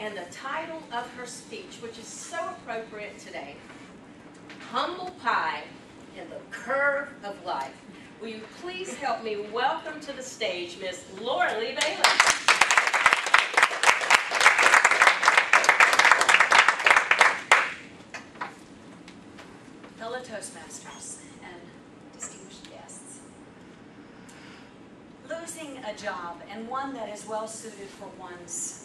And the title of her speech, which is so appropriate today, Humble Pie and the Curve of Life. Will you please help me welcome to the stage Miss Lauralee Bailey. Fellow Toastmasters and distinguished guests. Losing a job, and one that is well suited for one's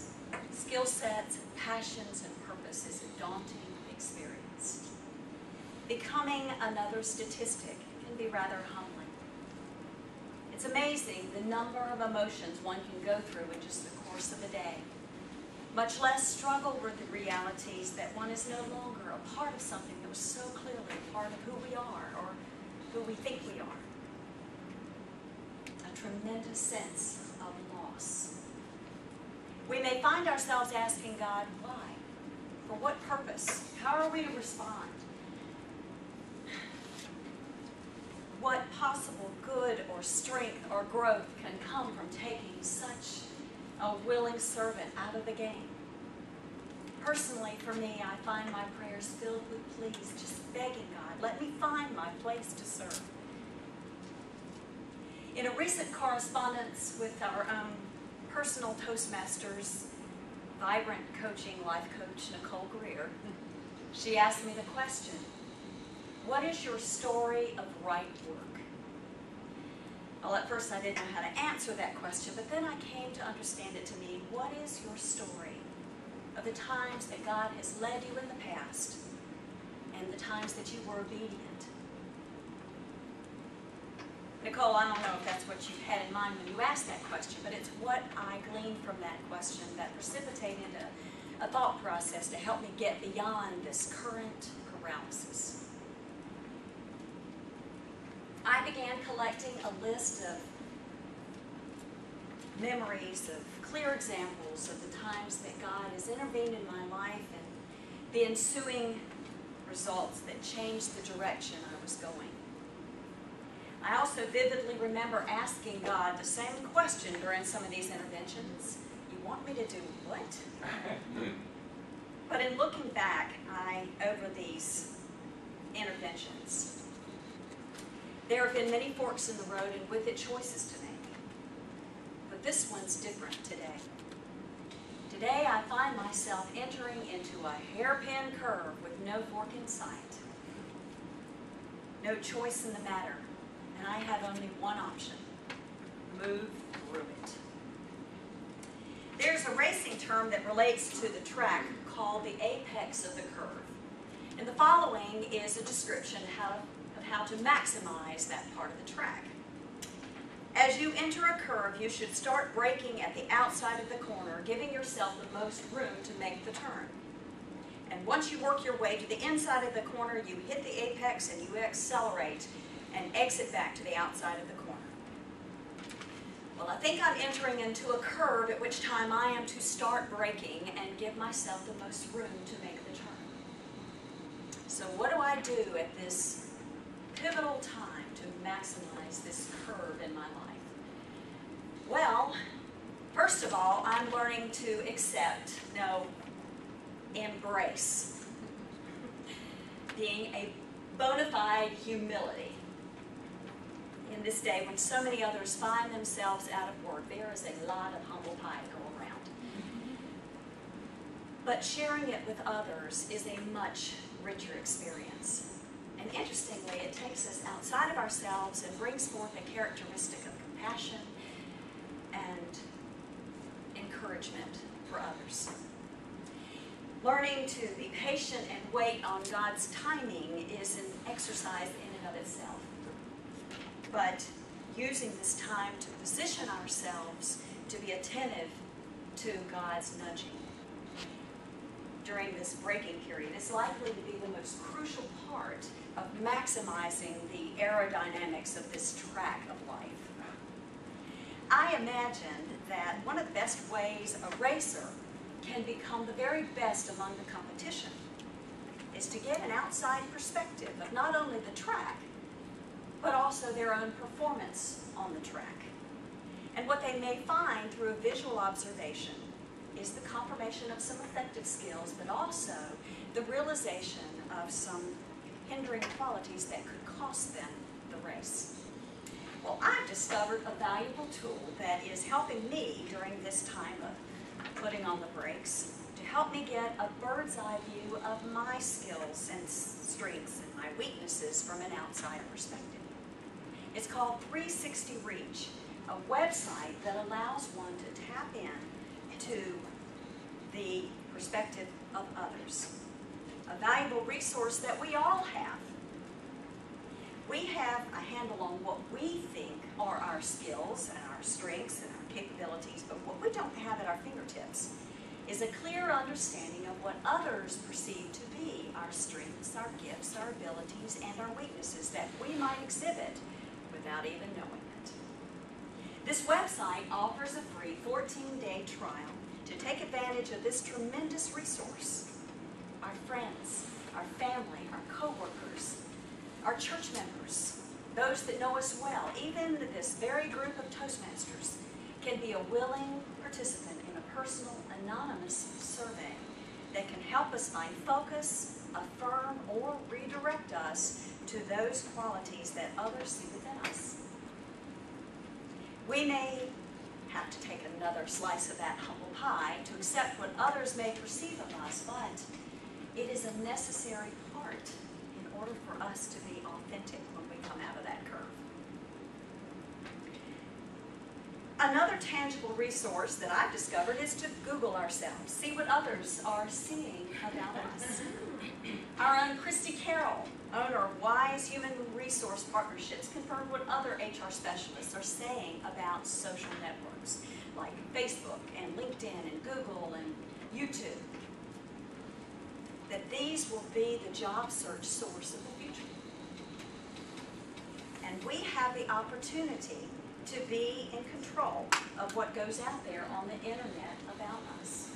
skill sets, passions, and purpose, is a daunting experience. Becoming another statistic can be rather humbling. It's amazing the number of emotions one can go through in just the course of a day, much less struggle with the realities that one is no longer a part of something that was so clearly a part of who we are or who we think we are. A tremendous sense of loss. We may find ourselves asking God, why? For what purpose? How are we to respond? What possible good or strength or growth can come from taking such a willing servant out of the game? Personally, for me, I find my prayers filled with pleas, just begging God, let me find my place to serve. In a recent correspondence with our personal Toastmasters, vibrant coaching life coach, Nicole Greer, she asked me the question, what is your story of right work? Well, at first I didn't know how to answer that question, but then I came to understand it to mean, what is your story of the times that God has led you in the past and the times that you were obedient? Nicole, I don't know if that's what you had in mind when you asked that question, but it's what I gleaned from that question that precipitated a thought process to help me get beyond this current paralysis. I began collecting a list of memories, of clear examples of the times that God has intervened in my life and the ensuing results that changed the direction I was going. I also vividly remember asking God the same question during some of these interventions. You want me to do what? But in looking back over these interventions, there have been many forks in the road and with it choices to make. But this one's different today. Today I find myself entering into a hairpin curve with no fork in sight. No choice in the matter. And I had only one option, move through it. There's a racing term that relates to the track called the apex of the curve. And the following is a description of how to maximize that part of the track. As you enter a curve, you should start braking at the outside of the corner, giving yourself the most room to make the turn. And once you work your way to the inside of the corner, you hit the apex and you accelerate and exit back to the outside of the corner. Well, I think I'm entering into a curve at which time I am to start braking and give myself the most room to make the turn. So what do I do at this pivotal time to maximize this curve in my life? Well, first of all, I'm learning to accept, no, embrace being a bona fide humility. In this day when so many others find themselves out of work, there is a lot of humble pie to go around. But sharing it with others is a much richer experience. And interestingly, it takes us outside of ourselves and brings forth a characteristic of compassion and encouragement for others. Learning to be patient and wait on God's timing is an exercise in and of itself. But using this time to position ourselves to be attentive to God's nudging during this braking period is likely to be the most crucial part of maximizing the aerodynamics of this track of life. I imagine that one of the best ways a racer can become the very best among the competition is to get an outside perspective of not only the track, but also their own performance on the track. And what they may find through a visual observation is the confirmation of some effective skills, but also the realization of some hindering qualities that could cost them the race. Well, I've discovered a valuable tool that is helping me during this time of putting on the brakes to help me get a bird's eye view of my skills and strengths and my weaknesses from an outsider perspective. It's called 360 Reach, a website that allows one to tap in to the perspective of others. A valuable resource that we all have. We have a handle on what we think are our skills and our strengths and our capabilities, but what we don't have at our fingertips is a clear understanding of what others perceive to be our strengths, our gifts, our abilities, and our weaknesses that we might exhibit without even knowing it. This website offers a free 14-day trial to take advantage of this tremendous resource. Our friends, our family, our co-workers, our church members, those that know us well, even this very group of Toastmasters, can be a willing participant in a personal, anonymous survey that can help us find focus, affirm, or redirect us to those qualities that others see within us. We may have to take another slice of that humble pie to accept what others may perceive of us, but it is a necessary part in order for us to be authentic when we come out of that curve. Another tangible resource that I've discovered is to Google ourselves, see what others are seeing about us. Our own Christy Carroll, owner of Wise Human Resource Partnerships, confirmed what other HR specialists are saying about social networks like Facebook and LinkedIn and Google and YouTube. That these will be the job search source of the future. And we have the opportunity to be in control of what goes out there on the internet about us.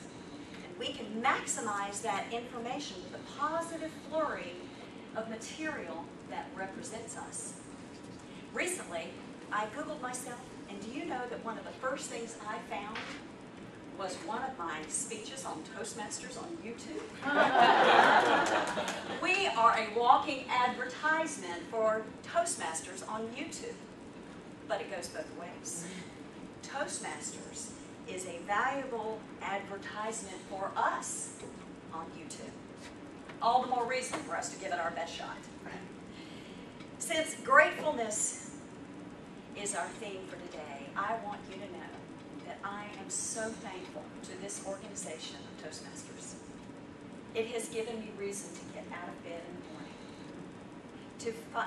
And we can maximize that information with a positive flurry of material that represents us. Recently, I Googled myself, and do you know that one of the first things I found was one of my speeches on Toastmasters on YouTube? We are a walking advertisement for Toastmasters on YouTube, but it goes both ways. Toastmasters is a valuable advertisement for us on YouTube. All the more reason for us to give it our best shot. Since gratefulness is our theme for today, I want you to know that I am so thankful to this organization of Toastmasters. It has given me reason to get out of bed in the morning,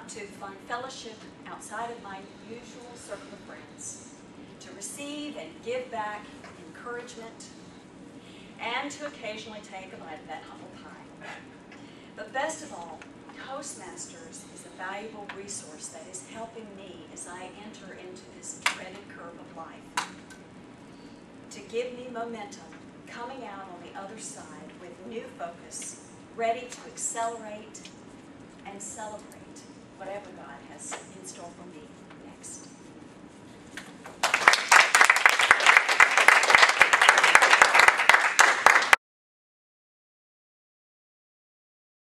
to find fellowship outside of my usual circle of friends, to receive and give back encouragement, and to occasionally take a bite of that humble pie. But best of all, Toastmasters is a valuable resource that is helping me as I enter into this dreaded curve of life, to give me momentum coming out on the other side with new focus, ready to accelerate and celebrate whatever God has in store for me.